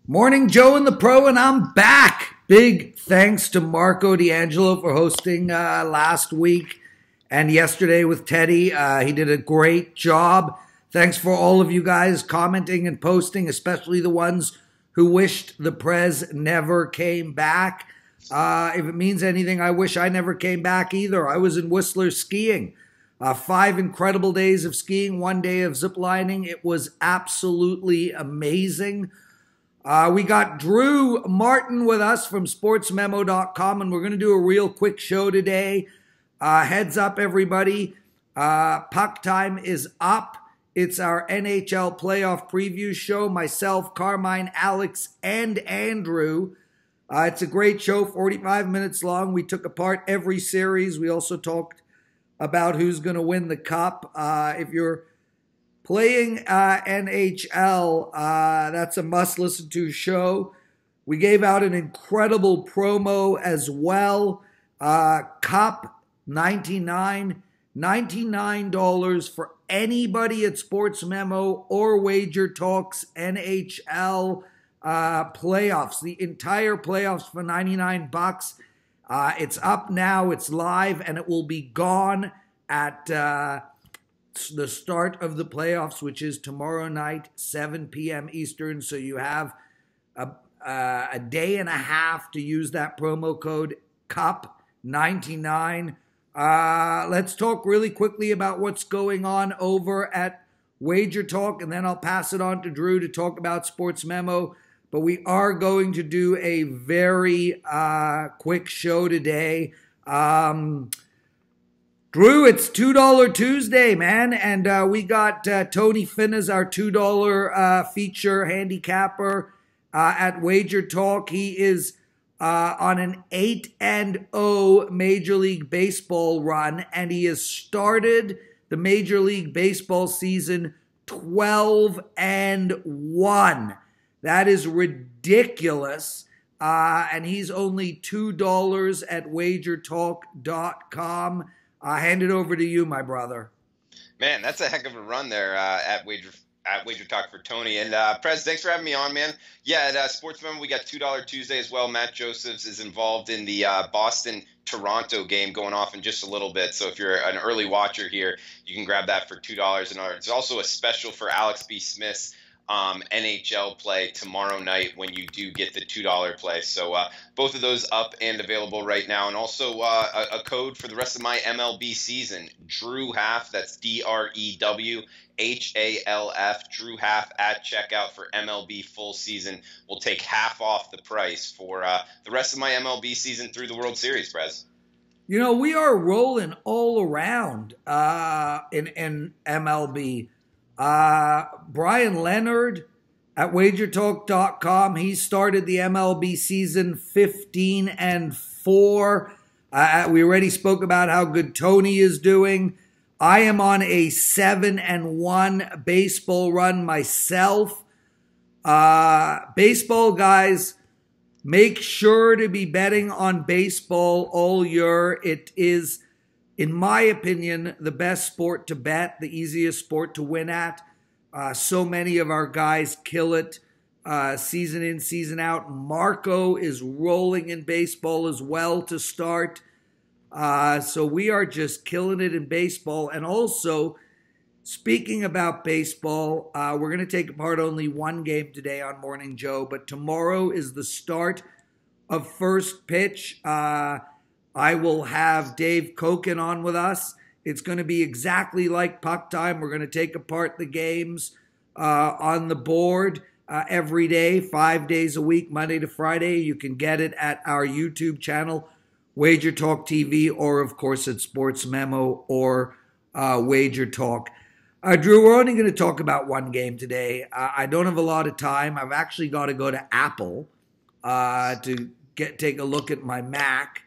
Morning, Joe and the Pro, and I'm back. Big thanks to Marco D'Angelo for hosting last week and yesterday with Teddy. He did a great job. Thanks for all of you guys commenting and posting, especially the ones who wished the Prez never came back. If it means anything, I wish I never came back either. I was in Whistler skiing. 5 incredible days of skiing, 1 day of ziplining. It was absolutely amazing. We got Drew Martin with us from sportsmemo.com, and we're going to do a real quick show today. Heads up, everybody. Puck Time is up. It's our NHL playoff preview show. Myself, Carmine, Alex, and Andrew. It's a great show, 45 minutes long. We took apart every series. We also talked about who's going to win the cup. If you're playing NHL, that's a must-listen-to show. We gave out an incredible promo as well. Cup, $99 for anybody at Sports Memo or WagerTalk's NHL playoffs. The entire playoffs for $99. It's up now, it's live, and it will be gone at the start of the playoffs, which is tomorrow night, 7 p.m. Eastern. So you have a day and a half to use that promo code CUP99. Let's talk really quickly about what's going on over at WagerTalk, and then I'll pass it on to Drew to talk about Sports Memo. But we are going to do a very quick show today. Drew, it's $2 Tuesday, man, and we got Tony Finnas, our $2 feature handicapper at WagerTalk. He is on an 8-0 Major League Baseball run, and he has started the Major League Baseball season 12-1. That is ridiculous, and he's only $2 at WagerTalk.com. Hand it over to you, my brother. Man, that's a heck of a run there at WagerTalk for Tony. And Prez, thanks for having me on, man. Yeah, at Sports Memo, we got $2 Tuesday as well. Matt Josephs is involved in the Boston-Toronto game going off in just a little bit. So if you're an early watcher here, you can grab that for $2. And there's also a special for Alex B. Smith's NHL play tomorrow night when you do get the $2 play. So both of those up and available right now. And also a code for the rest of my MLB season, Drew Half. That's DREWHALF, Drew Half at checkout for MLB full season. Will take half off the price for the rest of my MLB season through the World Series, Prez. You know, we are rolling all around in MLB. Brian Leonard at WagerTalk.com. He started the MLB season 15-4. We already spoke about how good Tony is doing. I am on a 7-1 baseball run myself. Baseball guys, make sure to be betting on baseball all year. It is, in my opinion, the best sport to bet, the easiest sport to win at. So many of our guys kill it season in, season out. Marco is rolling in baseball as well to start. So we are just killing it in baseball. And also, speaking about baseball, we're going to take apart only one game today on Morning Joe, but tomorrow is the start of first pitch. I will have Dave Koken on with us. It's going to be exactly like Puck Time. We're going to take apart the games on the board every day, 5 days a week, Monday to Friday. You can get it at our YouTube channel, WagerTalk TV, or, of course, at Sports Memo or WagerTalk. Drew, we're only going to talk about one game today. I don't have a lot of time. I've actually got to go to Apple to take a look at my Mac.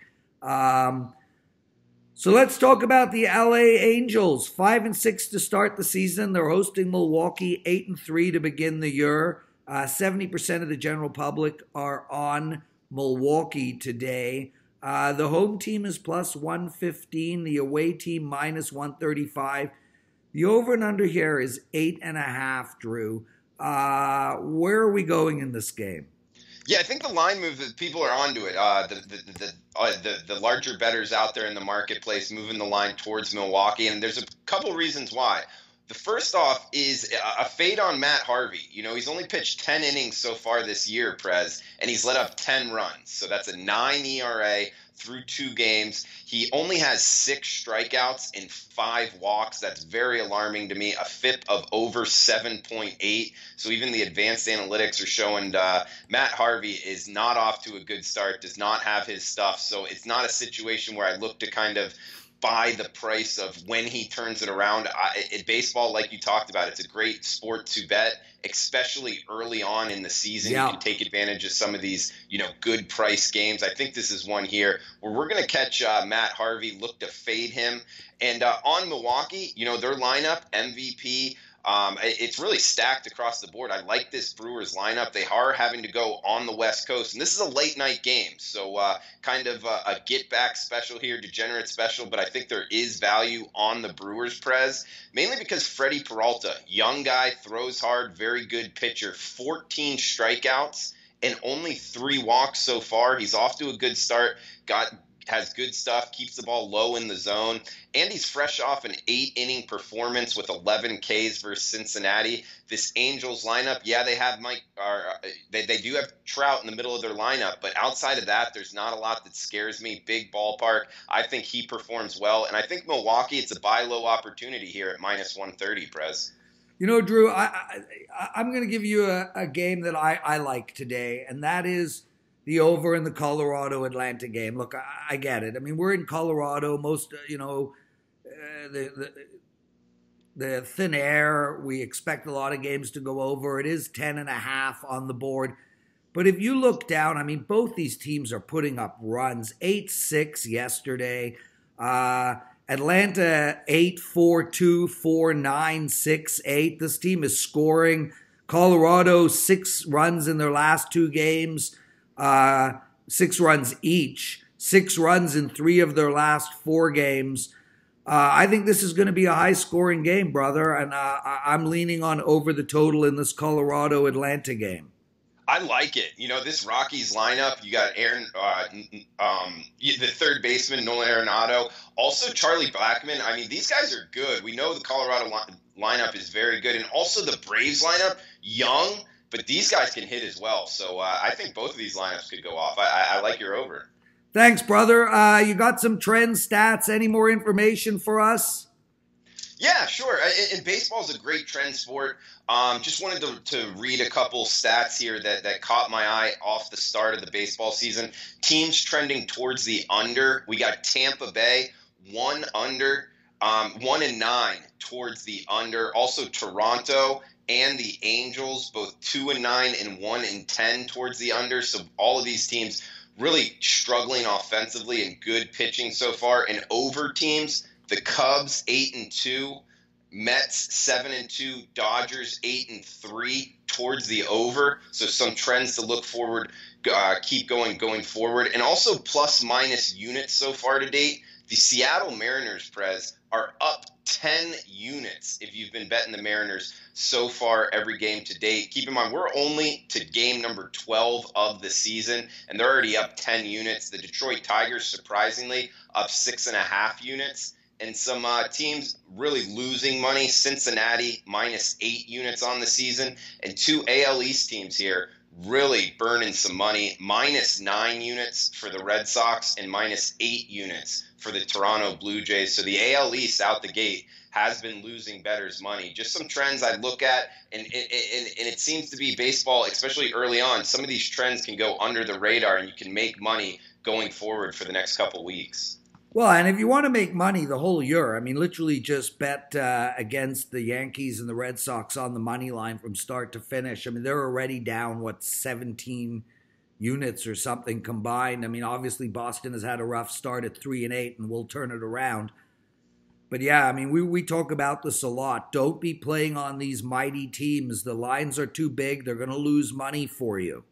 So let's talk about the LA Angels. 5-6 to start the season. They're hosting Milwaukee, 8-3 to begin the year. 70% of the general public are on Milwaukee today. The home team is plus 115. The away team minus 135. The over and under here is 8.5, Drew. Where are we going in this game? Yeah, I think the line move that people are onto it. The larger bettors out there in the marketplace moving the line towards Milwaukee, and there's a couple reasons why. The first off is a fade on Matt Harvey. You know, he's only pitched 10 innings so far this year, Prez, and he's let up 10 runs. So that's a 9 ERA through 2 games. He only has 6 strikeouts and 5 walks. That's very alarming to me. A FIP of over 7.8. So even the advanced analytics are showing Matt Harvey is not off to a good start, does not have his stuff. So it's not a situation where I look to kind of buy the price of when he turns it around. Baseball, like you talked about, it's a great sport to bet, especially early on in the season. Yeah. You can take advantage of some of these, good price games. I think this is one here where we're going to catch Matt Harvey, look to fade him. And on Milwaukee, their lineup, MVP, it's really stacked across the board. I like this Brewers lineup. They are having to go on the West Coast, and this is a late night game, so kind of a get back special here, degenerate special. But I think there is value on the Brewers, Prez, mainly because Freddie Peralta, young guy, throws hard, very good pitcher, 14 strikeouts and only 3 walks so far. He's off to a good start. Has good stuff, keeps the ball low in the zone, and he's fresh off an 8-inning performance with 11 Ks versus Cincinnati. This Angels lineup, yeah, they have they do have Trout in the middle of their lineup, but outside of that, there's not a lot that scares me. Big ballpark. I think he performs well, and I think Milwaukee, it's a buy low opportunity here at -130, Prez. Drew, I'm going to give you a game that I like today, and that is the over in the Colorado-Atlanta game. Look, I get it. I mean, we're in Colorado. Most, the thin air, we expect a lot of games to go over. It is 10.5 on the board. But if you look down, I mean, both these teams are putting up runs. 8-6 yesterday. Atlanta 8-4-2, 4-9, 6-8. This team is scoring. Colorado 6 runs in their last 2 games. 6 runs each, 6 runs in 3 of their last 4 games. I think this is going to be a high-scoring game, brother, and I'm leaning on over the total in this Colorado-Atlanta game. I like it. This Rockies lineup, you got the third baseman, Nolan Arenado, also Charlie Blackmon. I mean, these guys are good. We know the Colorado lineup is very good, and also the Braves lineup, young, but these guys can hit as well. So I think both of these lineups could go off. I like your over. Thanks, brother. You got some trend stats. Any more information for us? Yeah, sure. And baseball is a great trend sport. Just wanted to read a couple stats here that caught my eye off the start of the baseball season. Teams trending towards the under. We got Tampa Bay, 1 under, 1-9 towards the under. Also Toronto and the Angels, both 2-9 and 1-10 towards the under. So all of these teams really struggling offensively and good pitching so far. And over teams, the Cubs 8-2, Mets 7-2, Dodgers 8-3 towards the over. So some trends to look forward, keep going forward. And also plus minus units so far to date. The Seattle Mariners, Prez, are up 10 units if you've been betting the Mariners so far every game to date. Keep in mind, we're only to game number 12 of the season, and they're already up 10 units. The Detroit Tigers, surprisingly, up 6.5 units. And some teams really losing money. Cincinnati, -8 units on the season. And 2 AL East teams here really burning some money. -9 units for the Red Sox and -8 units for the Toronto Blue Jays. So the AL East out the gate has been losing bettors money. Just some trends I look at, and it seems to be baseball, especially early on, some of these trends can go under the radar and you can make money going forward for the next couple weeks. Well, and if you want to make money the whole year, I mean, literally just bet against the Yankees and the Red Sox on the money line from start to finish. I mean, they're already down, 17 units or something combined. I mean, obviously Boston has had a rough start at 3-8 and we'll turn it around. But yeah, I mean, we talk about this a lot. Don't be playing on these mighty teams. The lines are too big. They're going to lose money for you.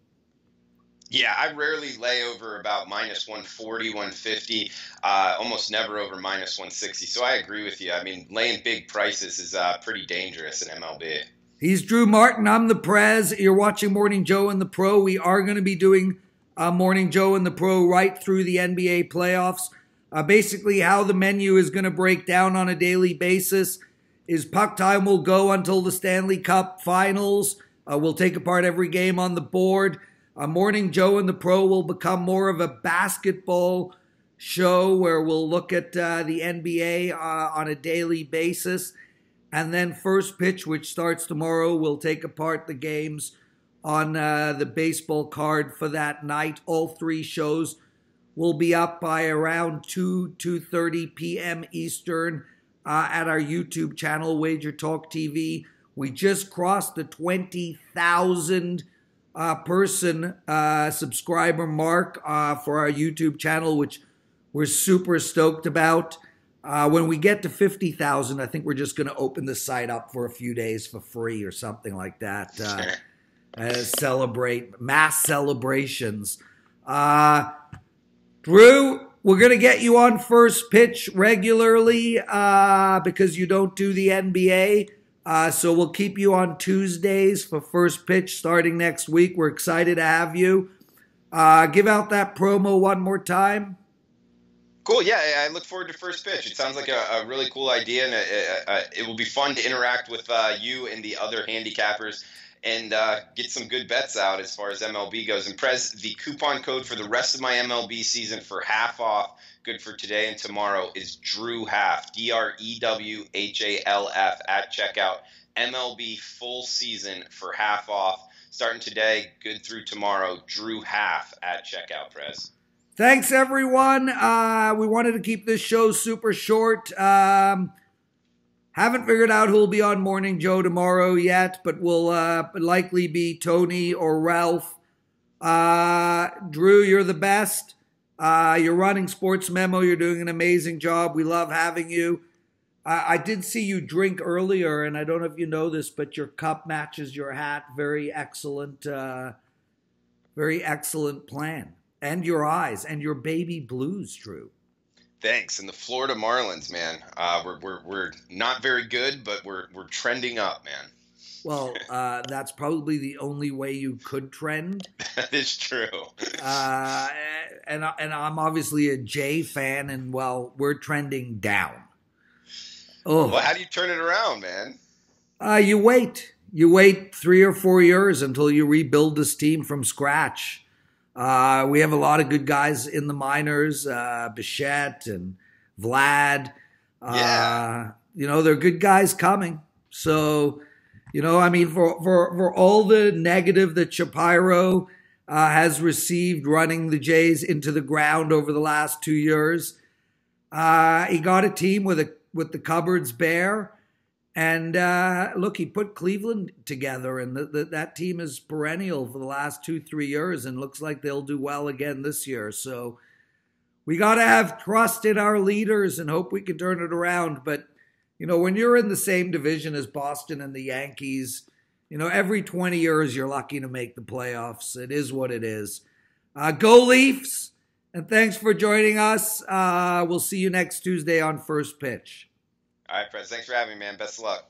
Yeah, I rarely lay over about -140, 150, almost never over -160. So I agree with you. I mean, laying big prices is pretty dangerous in MLB. He's Drew Martin. I'm the Prez. You're watching Morning Joe and the Pro. We are going to be doing Morning Joe and the Pro right through the NBA playoffs. Basically, how the menu is going to break down on a daily basis is Puck Time will go until the Stanley Cup Finals. We'll take apart every game on the board. Morning Joe and the Pro will become more of a basketball show where we'll look at the NBA on a daily basis. And then First Pitch, which starts tomorrow, we'll take apart the games on the baseball card for that night. All three shows will be up by around 2:30 p.m. Eastern at our YouTube channel, WagerTalk TV. We just crossed the 20,000 person subscriber mark for our YouTube channel, which we're super stoked about. When we get to 50,000, I think we're just going to open the site up for a few days for free or something like that. Celebrate mass celebrations. Drew, we're going to get you on First Pitch regularly because you don't do the NBA. So we'll keep you on Tuesdays for First Pitch starting next week. We're excited to have you. Give out that promo one more time. Cool. Yeah, I look forward to First Pitch. It sounds like a really cool idea, and it will be fun to interact with you and the other handicappers and get some good bets out as far as MLB goes. And Prez, the coupon code for the rest of my MLB season for half off, good for today and tomorrow, is DrewHalf, DREWHALF at checkout. MLB full season for half off. Starting today, good through tomorrow. DrewHalf at checkout, Prez. Thanks, everyone. We wanted to keep this show super short. Haven't figured out who'll be on Morning Joe tomorrow yet, but will likely be Tony or Ralph. Drew, you're the best. You're running Sports Memo. You're doing an amazing job. We love having you. I did see you drink earlier, and I don't know if you know this, but your cup matches your hat. Very excellent plan. And your eyes and your baby blues, Drew. Thanks. And the Florida Marlins, man. We're not very good, but we're trending up, man. Well, that's probably the only way you could trend. That is true. And I'm obviously a Jay fan, and well, we're trending down. Oh, well, how do you turn it around, man? You wait. You wait 3 or 4 years until you rebuild this team from scratch. We have a lot of good guys in the minors, Bichette and Vlad. Yeah. They're good guys coming. So, I mean, for all the negative that Shapiro has received running the Jays into the ground over the last 2 years, he got a team with the cupboards bare. And look, he put Cleveland together, and that team is perennial for the last 2-3 years, and looks like they'll do well again this year. So we got to have trust in our leaders and hope we can turn it around. But, when you're in the same division as Boston and the Yankees, every 20 years you're lucky to make the playoffs. It is what it is. Go Leafs, and thanks for joining us. We'll see you next Tuesday on First Pitch. All right, Prez. Thanks for having me, man. Best of luck.